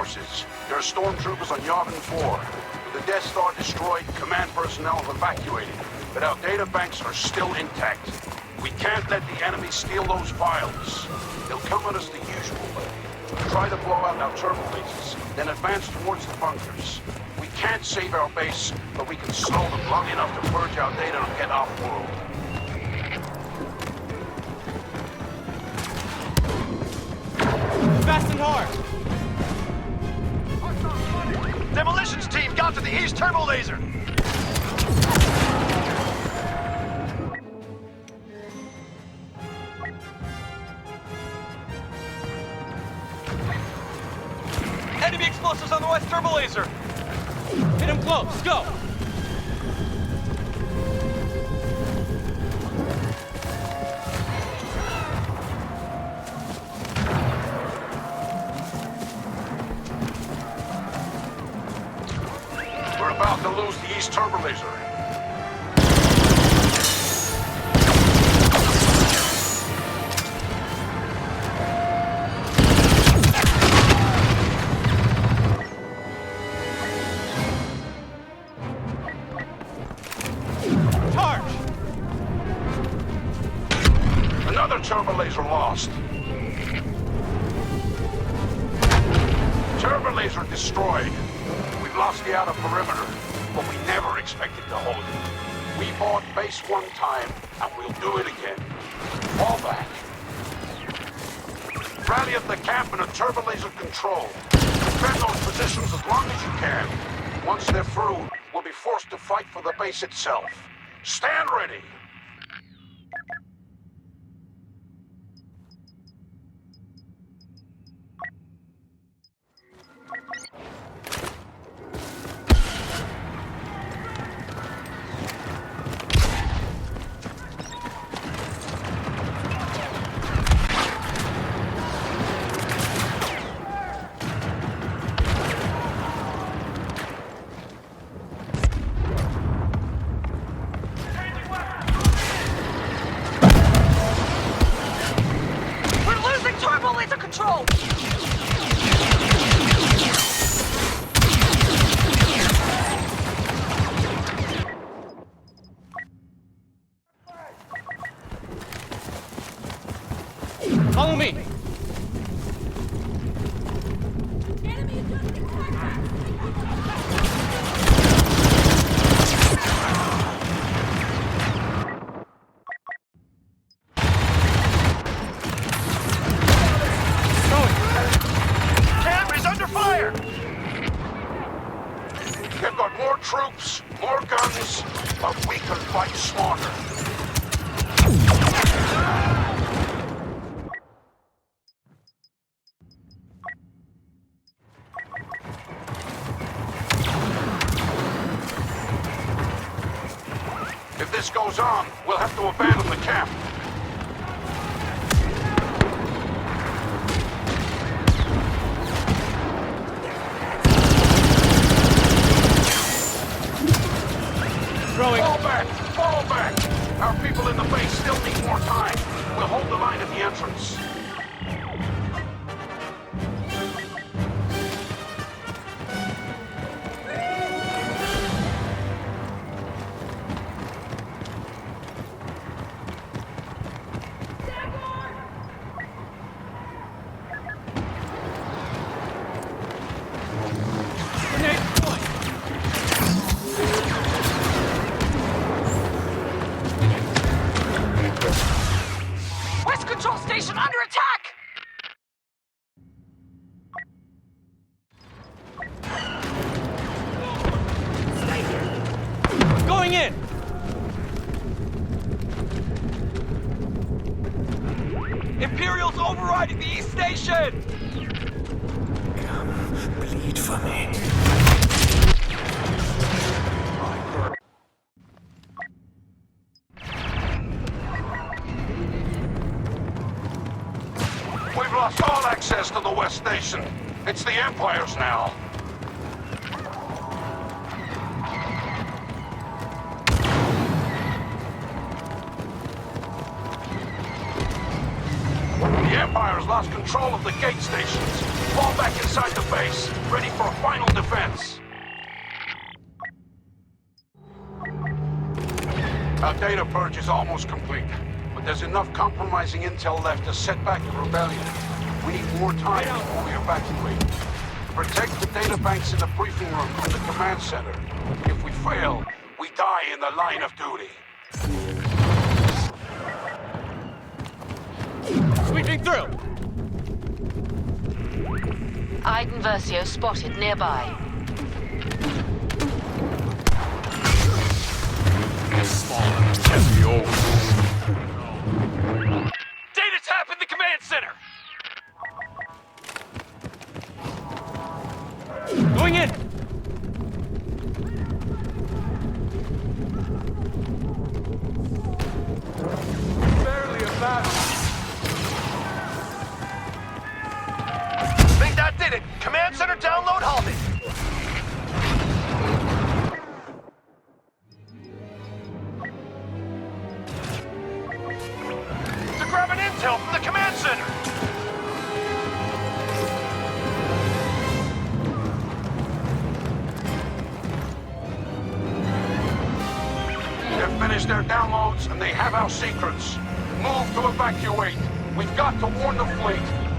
forces. There are stormtroopers on Yavin 4. With the Death Star destroyed, command personnel have evacuated, but our data banks are still intact. We can't let the enemy steal those files. They'll come at us the usual way. Try to blow out our turbo bases, then advance towards the bunkers. We can't save our base, but we can slow them long enough to purge our data and get off-world. Fast and hard! Demolitions team got to the east turbo laser! Enemy explosives on the west turbo laser! Hit him close, go! We're about to lose the east turbo laser. Charge! Another turbo laser lost. Turbo laser destroyed. We've lost the outer perimeter, but we never expected to hold it. We fought base one time, and we'll do it again. Fall back. Rally at the camp in a turbo laser control. Defend those positions as long as you can. Once they're through, we'll be forced to fight for the base itself. Stand ready! Turbo laser control! Follow me! They've got more troops, more guns, but we can fight smarter. If this goes on, we'll have to abandon the camp. Throwing. Fall back! Fall back! Our people in the base still need more time. We'll hold the line at the entrance. Control station under attack! Going in! Imperials overriding the east station! Come, bleed for me. We've lost all access to the West Station. It's the Empire's now. The Empire's lost control of the gate stations. Fall back inside the base, ready for a final defense. Our data purge is almost complete, but there's enough compromising intel left to set back the rebellion. We need more time before we evacuate. Protect the data banks in the briefing room and the command center. If we fail, we die in the line of duty. Sweeping through! Iden Versio spotted nearby. Data tap in the command center! Going in! Barely a battle. Think that did it! Command center download halted! To grab an intel from the command center! They've finished their downloads and they have our secrets. Move to evacuate. We've got to warn the fleet.